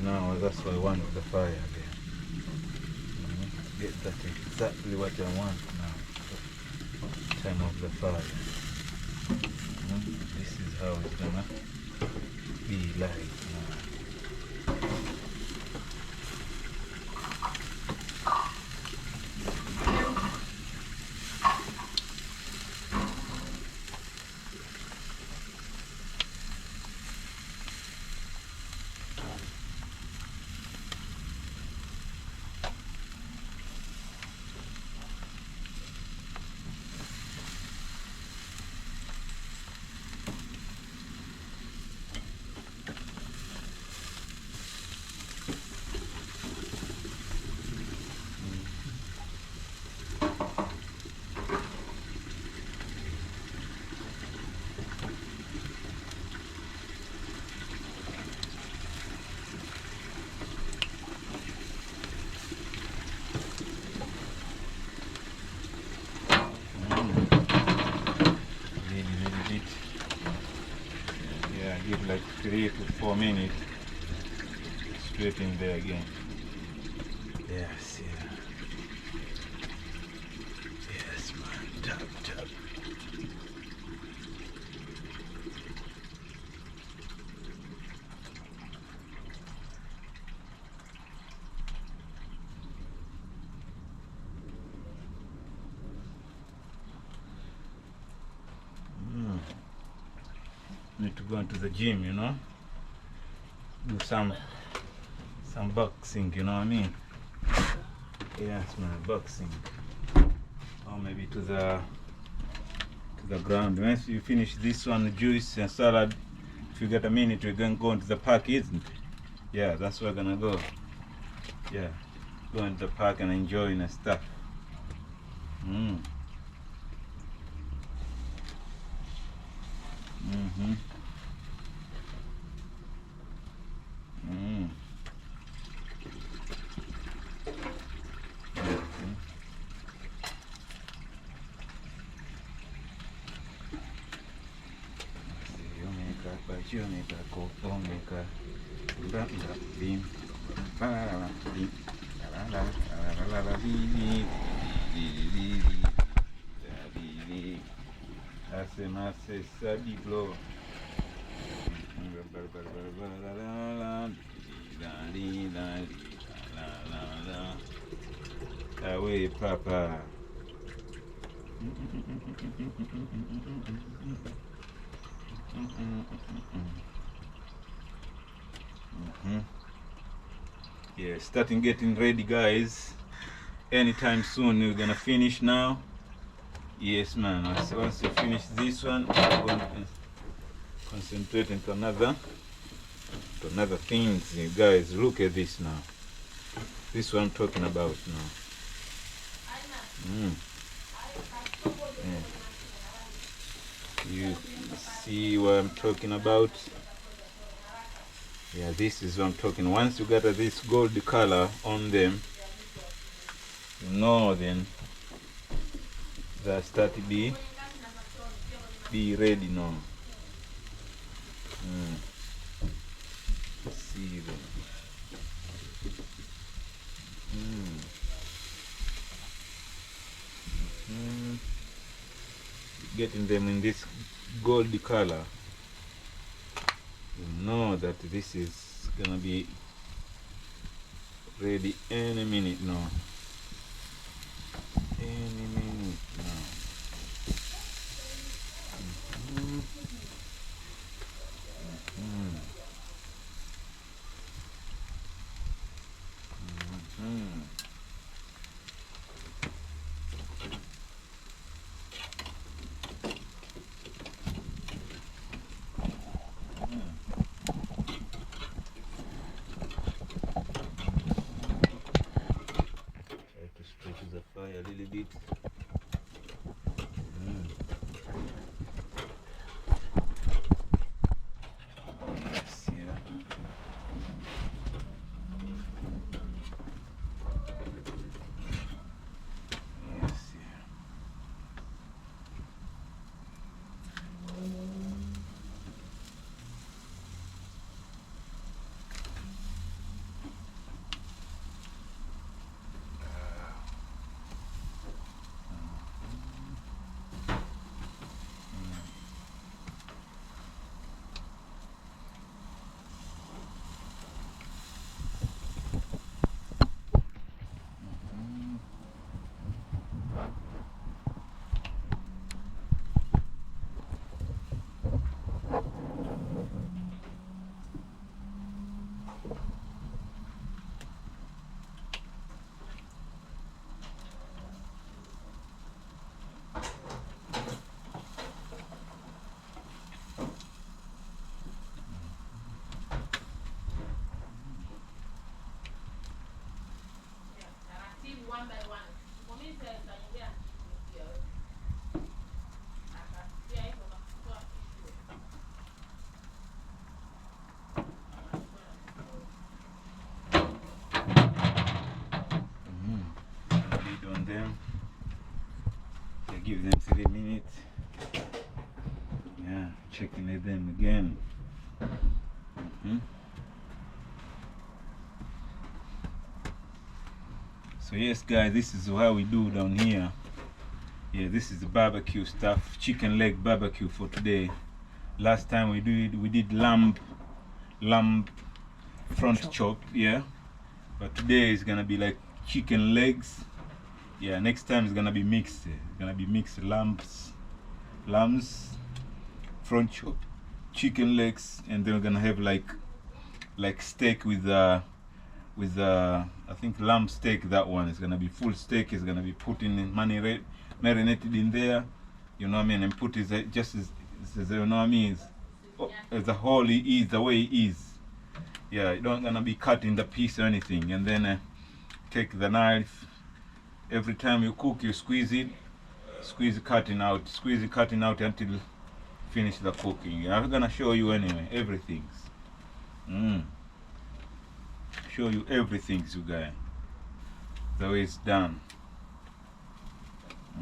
now that's why I want the fire again. Get that exactly what I want now. Time of the fire. This is how it's gonna be like now. Give like 3 to 4 minutes straight in there again. Yes, yeah. Yes, man. Tap, tap. Need to go into the gym, you know, do some boxing, you know what I mean? Yes, man, boxing. Or maybe to the ground. Once you finish this one, juice and salad, if you get a minute, we're gonna go into the park, isn't it? Yeah, that's where we're gonna go. Yeah, go into the park and enjoy and stuff. Away, Papa. Yeah, starting getting ready, guys. Anytime soon we're gonna finish now. Yes, man. Once you finish this one, we're going to concentrate into another things. You guys, look at this now. This is what I'm talking about now. Yeah. You see what I'm talking about? Yeah, this is what I'm talking. Once you get this gold color on them, you know then they start to be ready now. See them. Getting them in this gold color, you know that this is gonna be ready any minute now. Any minute now. A little bit. Yes, yeah. Yes, yeah. Beat on them. I give them 3 minutes. Yeah, checking at them again. So yes guys, this is how we do down here. Yeah, this is the barbecue stuff, chicken leg barbecue for today. Last time we did lamb front chop, yeah. But today is gonna be like chicken legs. Yeah, next time it's gonna be mixed. It's gonna be mixed lambs, front chop, chicken legs, and then we're gonna have like steak with I think lamb steak. That one is gonna be full steak. It's gonna be put in marinated in there, you know what I mean, and put it just as you know what I mean, as a whole it is, the way it is. Yeah, you don't gonna be cut in the piece or anything. And then take the knife. Every time you cook, you squeeze it cutting out until finish the cooking. I'm gonna show you anyway everything. Show you everything, you guys, the way it's done. I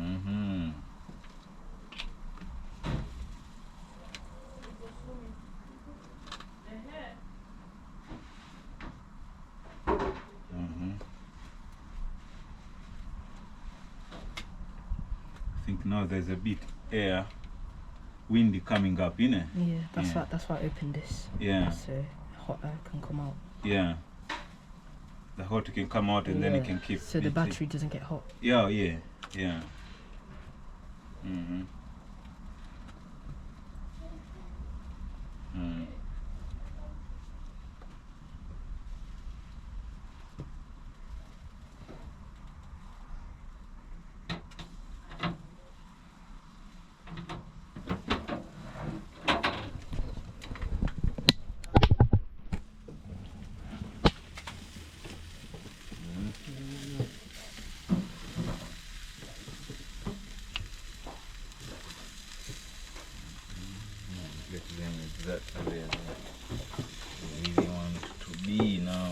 think now there's a bit windy coming up, innit? Yeah, that's why I opened this. Yeah. So hot air can come out. Yeah. The hot can come out and then it can keep. So the battery doesn't get hot. Yeah. Get them exactly where they really want to be now.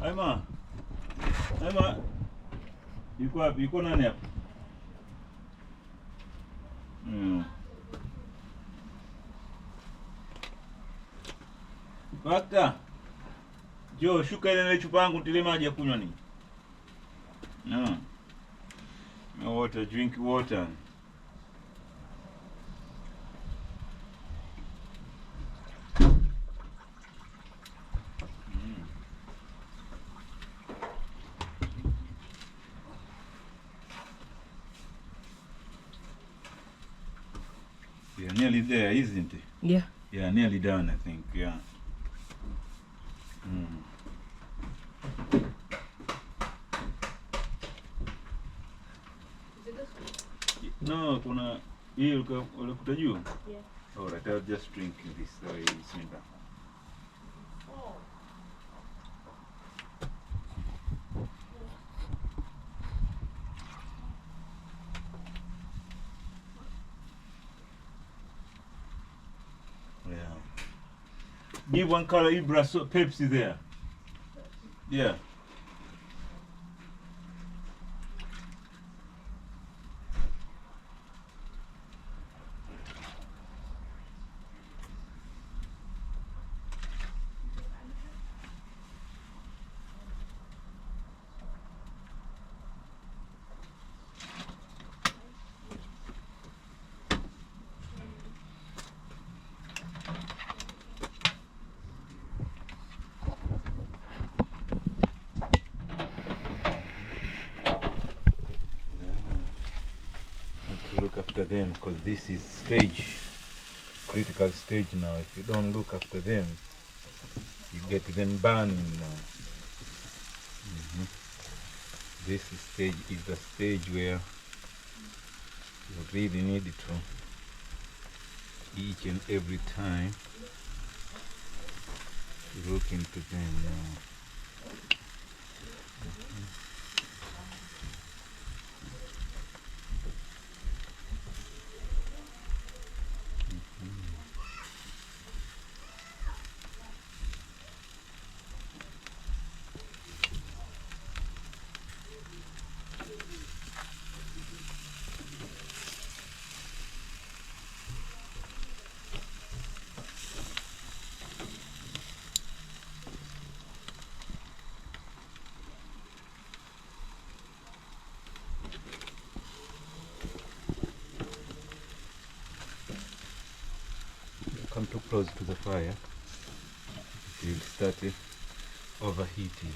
Aima, yuko wapi? Yuko nani hapa? Bakta, jo shuka ile chupa yangu tile maji ya kunywa nini? Water, drink water. nearly there, isn't it? Yeah. Yeah, nearly done, I think. Yeah. No, kuna hii ulikuta juu? Yeah. Alright, I'll just drink this the way it's made. Oh. Yeah. Give one color Ibra Pepsi there. Yeah. To look after them because this is critical stage now. If you don't look after them, you get them burning now. This stage is the stage where you really need to each and every time look into them now. Come too close to the fire, you'll start overheating.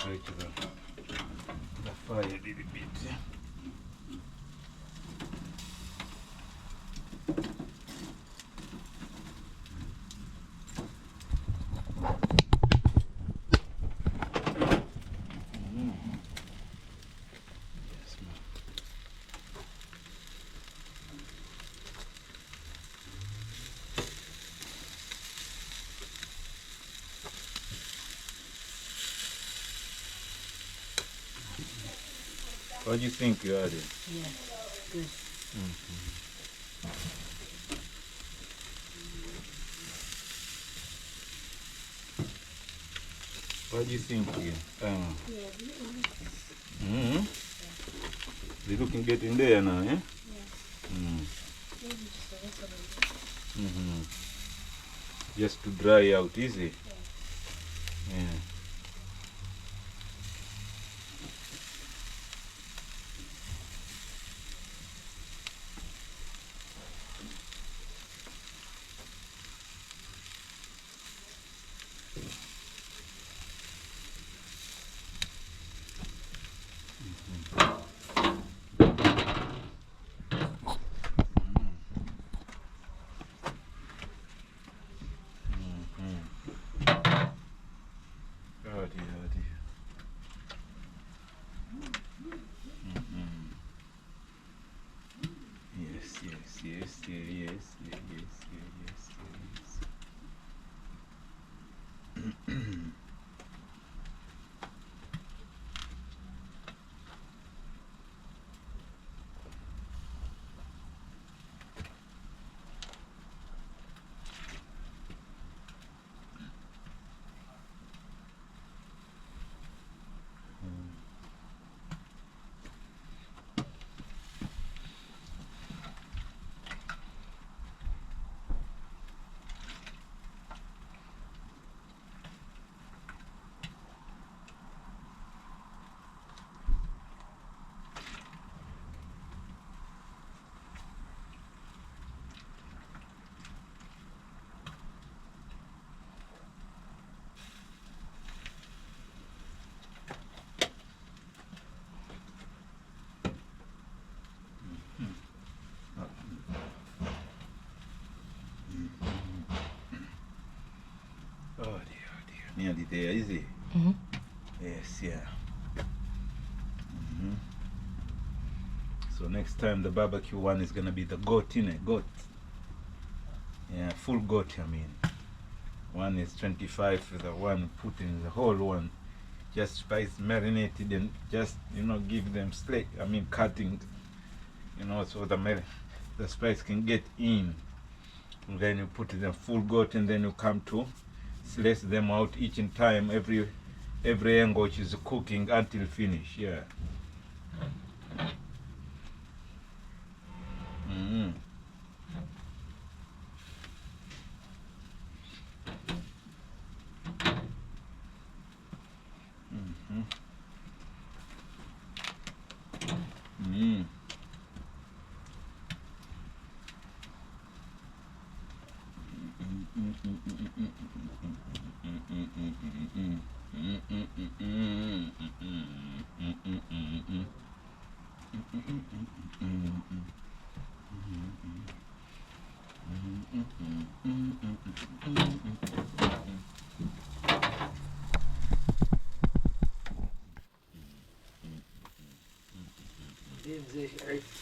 To the fire a little bit. What do you think you added? Yeah, good. What do you think? Yeah, Mm-hmm. They're looking getting there now, eh? yeah. Mm. Maybe just a little bit. Mm-hmm. Just to dry out, easy. Yeah. Oh dear, oh dear. Yes, yes, yes, yes, yes, yes, yes, yes, yes. Oh dear, oh dear. Nearly there, is it? Mm-hmm. Yes, yeah. So next time the barbecue one is gonna be the goat, innit? Goat. Yeah, full goat, I mean. One is 25 for the one put in the whole one. Just spice marinated and just, give them cutting, so the spice can get in. And then you put them full goat and then you come to slice them out each in time, every angle which is cooking until finish, yeah. Mm-hmm. Mm-hmm. Mm-hmm.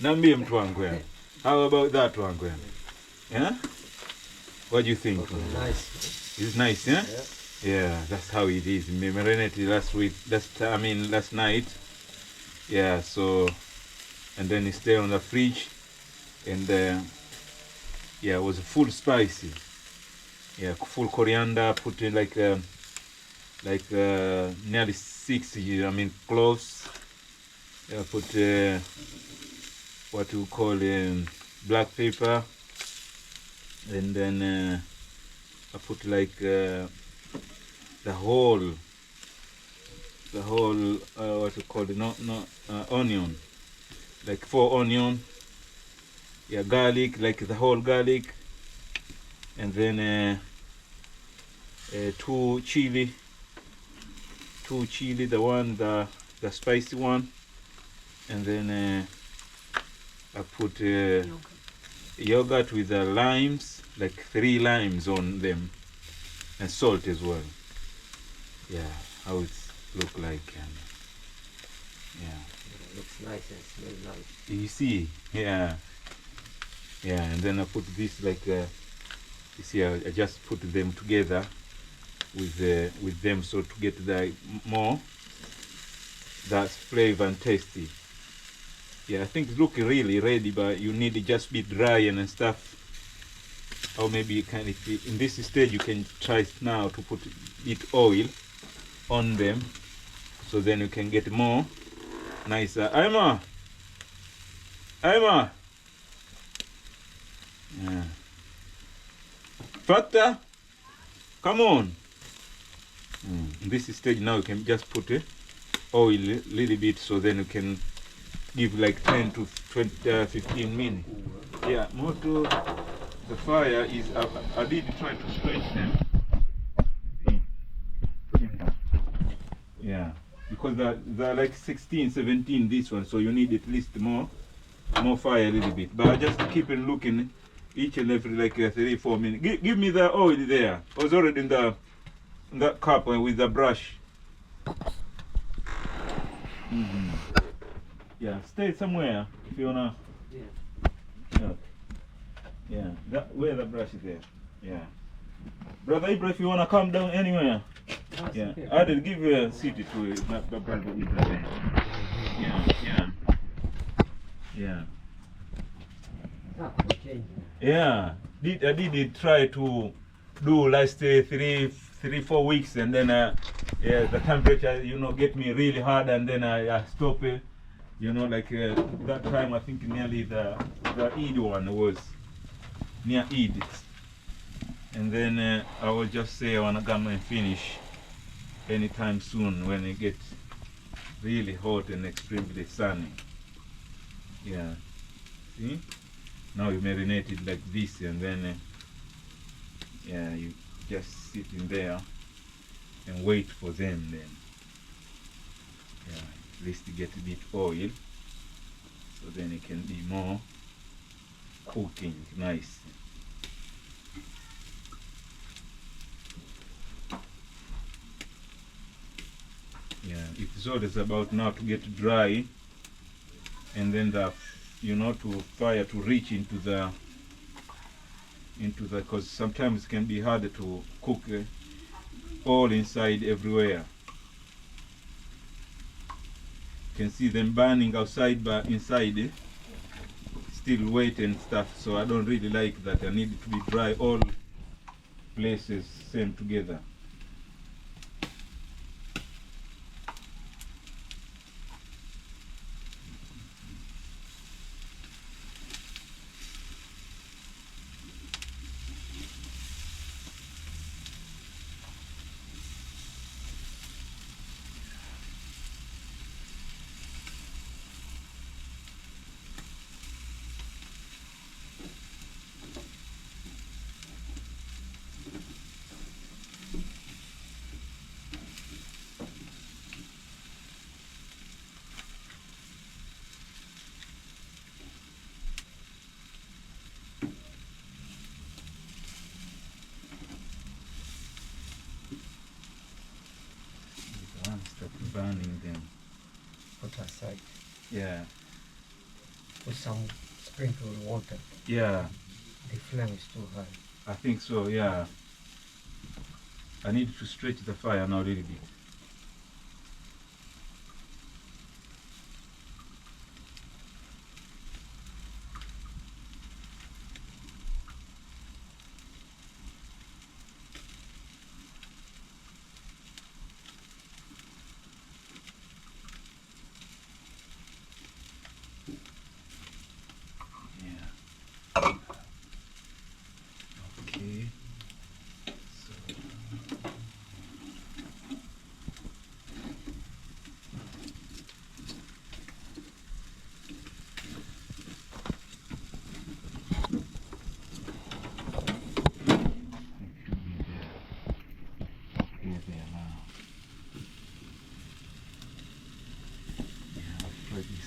Nambie mtu wangu yani. How about that one, Gwen? Yeah? What do you think? Nice. It's nice, yeah? Yeah. Yeah, that's how it is. We marinated last night. Yeah, so, and then it stayed on the fridge. And, yeah, it was full spicy. Yeah, full coriander, put in like nearly 6, cloves. Yeah, put what we call black pepper. And then I put like the whole what we call it, onion, like 4 onion, yeah, garlic, like the whole garlic, and then 2 chili, the spicy one, and then I put yogurt with the limes, like 3 limes on them, and salt as well. Yeah, how it look like, and yeah. It looks nice and smells nice. You see, yeah, and then I put this like, you see, I just put them together with them, so to get the more that flavor and tasty. Yeah, I think it's looking really ready, but you need it just be dry and stuff. Or maybe you can, if you, in this stage, you can try now to put bit oil on them, so then you can get more nicer. Ima, Ima, yeah. Factor, come on. In this stage now, you can just put oil a little bit, so then you can give like 10 to 20, 15 minutes. Yeah, more to the fire is, I did try to stretch them. Yeah, because they're like 16, 17 this one, so you need at least more fire a little bit. But I just keep on looking each and every like 3, 4 minutes. Give me the oil there. I was already in that cup with the brush. Yeah, stay somewhere if you wanna. Yeah. Yeah, where the brush is there. Yeah. Brother Ibra, if you wanna come down anywhere. Yeah, I did give you a seat to it, not the brother Ibra. Yeah. Yeah. I did try to do last 3, 4 weeks, and then yeah, the temperature, get me really hard, and then I stop it. Like that time, I think nearly the Eid one was near Eid. And then I will just say I want to come and finish anytime soon when it gets really hot and extremely sunny. Yeah. See? Now you marinate it like this, and then yeah, you just sit in there and wait for them then. Yeah, at least you get a bit oil, so then it can be more cooking nice. Yeah, it's always about now to get dry, and then the to fire to reach into the because sometimes it can be harder to cook all inside everywhere. You can see them burning outside, but inside still wet and stuff, so I don't really like that. I need it to be dry all places same together. Start burning them. Put aside. Yeah. Put some sprinkled water. Yeah. The flame is too high. I think so, yeah. I need to stretch the fire now a little bit. Okay.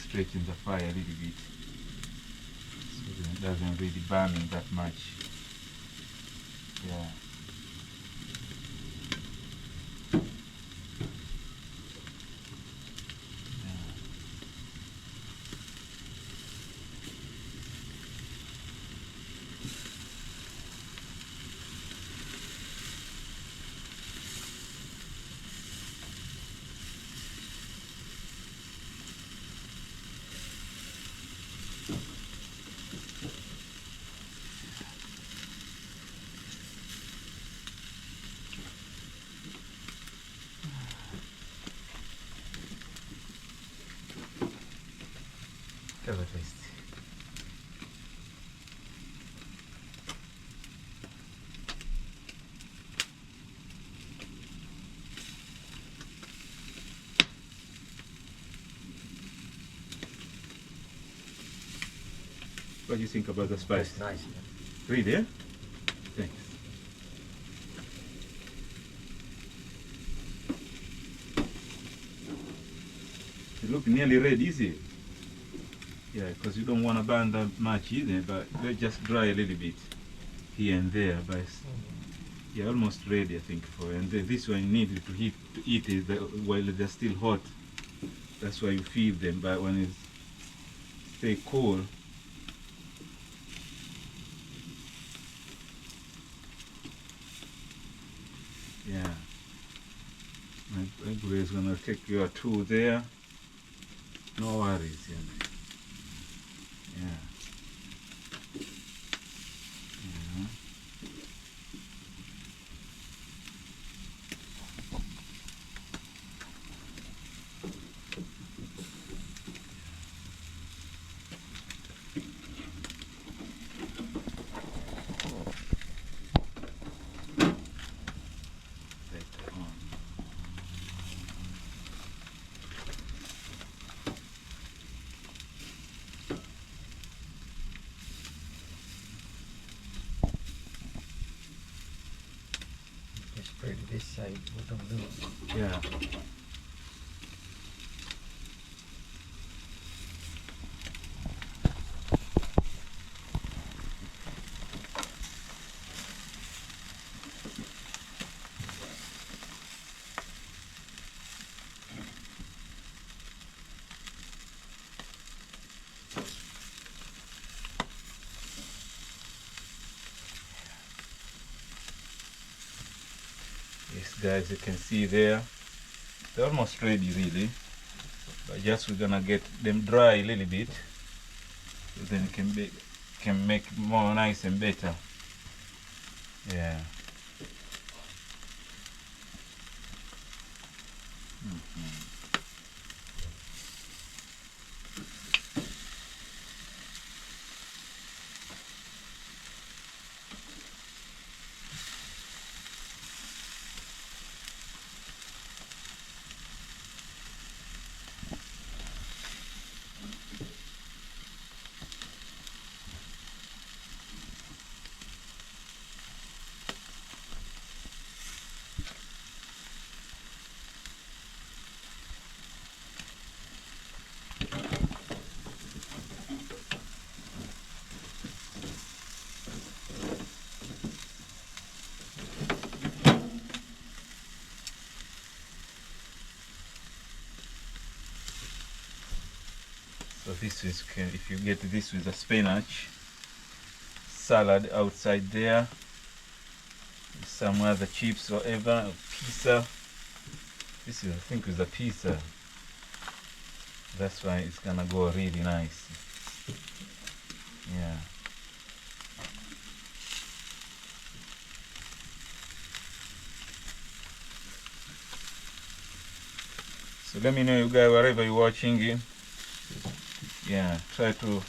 Stretching the fire a little bit so that it doesn't really burn that much. Yeah. Have a taste. What do you think about the spice? That's nice, man. Really, yeah? Thanks. It look nearly ready, is it? Yeah, because you don't want to burn that much either, but let just dry a little bit here and there. But yeah, almost ready, I think, for. And this one you need to eat it while they're still hot. That's why you feed them. But when it's stay cool, yeah. My boy is gonna take your two there. No worries, yeah. Yeah. Yeah. Later on. Just spread this side, bottom loop. Yeah. Yes, guys, you can see there. They're almost ready, really. But just we're gonna get them dry a little bit, so then it can make more nice and better. Yeah. So this is, if you get this with a spinach salad outside there, some other chips or whatever, pizza. This is, I think, with a pizza. That's why it's gonna go really nice. Yeah. So let me know, you guys, wherever you're watching it. Yeah, try to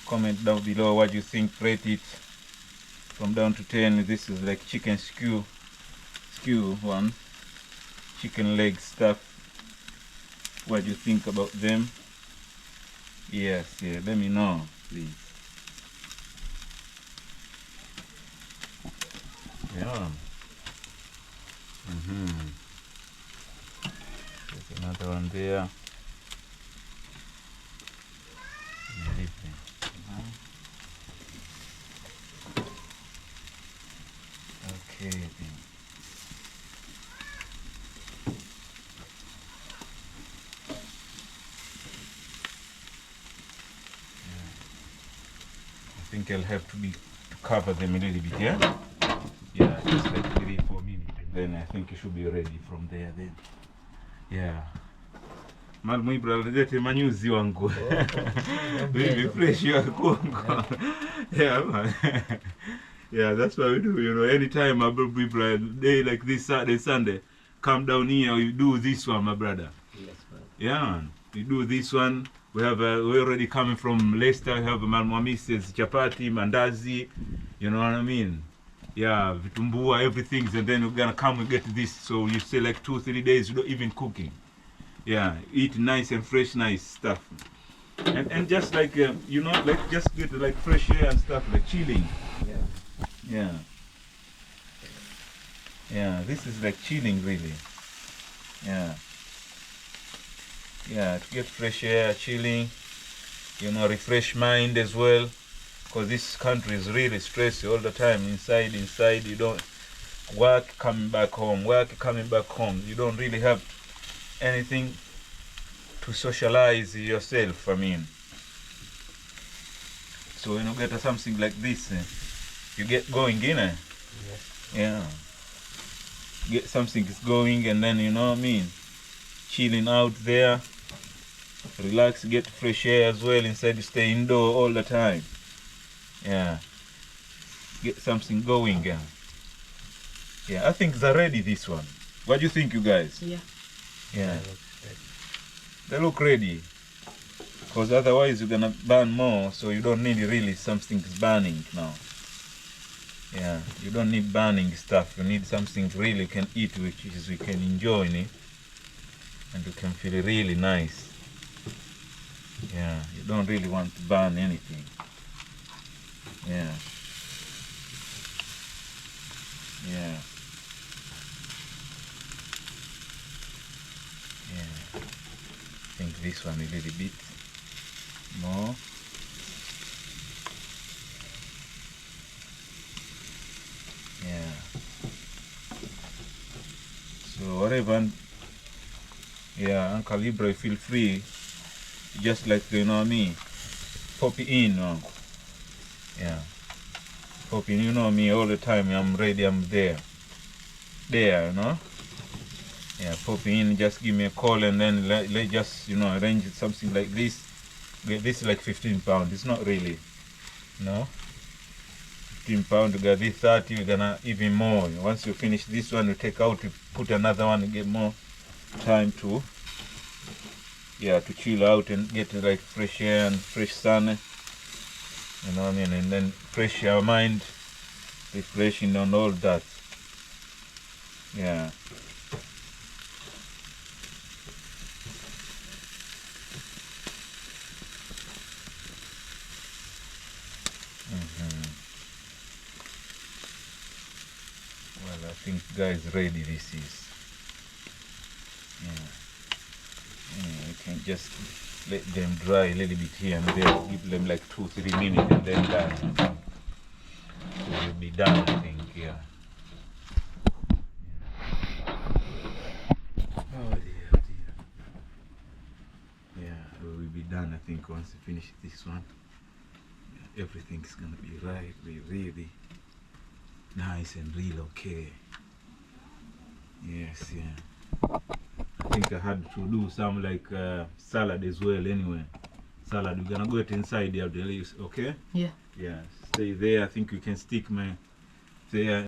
comment down below what you think. Rate it from down to 10. This is like chicken skew one, chicken leg stuff. What do you think about them? Yes, yeah, let me know, please. Yeah. There's another one there. Okay then. I think I'll have to cover them a little bit, yeah? Yeah, just like 3-4 minutes. Then I think it should be ready from there then. Yeah. Malmui brother, manyuzi wangu. Baby fresh ya kungo. Yeah, man. Yeah, that's what we do, you know. Anytime my brother, day like this Saturday, Sunday, come down here, you do this one, my brother. Yes, man. Yeah, man. We do this one. We have we're already coming from Leicester. We have malmwamises, chapati, mandazi. You know what I mean? Yeah, vitumbua, everything. And then we're gonna come and get this. So you stay like 2-3 days without even cooking. Yeah, eat nice and fresh, nice stuff. And just like you know, like just get like fresh air and stuff, like chilling. Yeah. Yeah, this is like chilling really. Yeah. Yeah, to get fresh air, chilling, you know, refresh mind as well. Because this country is really stressy all the time. Inside, you don't work, coming back home, work, coming back home. You don't really have anything to socialize yourself, I mean. So when you get something like this, you get going, you know? Yes. Yeah. Get something is going and then, you know what I mean? Chilling out there. Relax, get fresh air as well inside, you stay indoor all the time. Yeah. Get something going, yeah. Yeah, I think they're ready, this one. What do you think, you guys? Yeah. Yeah. That looks good. They look ready. Because otherwise you're gonna burn more, so you don't need really something's burning now. Yeah, you don't need burning stuff. You need something really you can eat, which is we can enjoy it, and you can feel really nice. Yeah, you don't really want to burn anything. Yeah. Yeah. Yeah. I think this one a little bit more. Yeah. So whatever, yeah, Uncle Libra, feel free. Just like, you know what I mean, pop it in. Yeah. Pop in, you know me, all the time. I'm ready, I'm there. There, you know. Yeah, pop in, just give me a call and then let just, you know, arrange something like this. This is like 15 pounds. It's not really, no. 15 pounds, you got this 30, you're gonna even more. Once you finish this one, you take out, you put another one, you get more time to, yeah, to chill out and get like fresh air and fresh sun. You know what I mean? And then fresh your mind, refreshing and all that. Yeah. Well, I think guys ready this is. Yeah. Yeah, you can just let them dry a little bit here and there. Give them like 2-3 minutes and then done. So we'll be done, I think, yeah. Oh dear, oh dear. Yeah, we'll be done, I think, once we finish this one. Yeah, everything's gonna be right, be really nice and real okay. Yes, yeah. I think I had to do some like salad as well anyway. Salad, we're gonna go it inside there, okay? Yeah. Yeah, stay there. I think you can stick my there.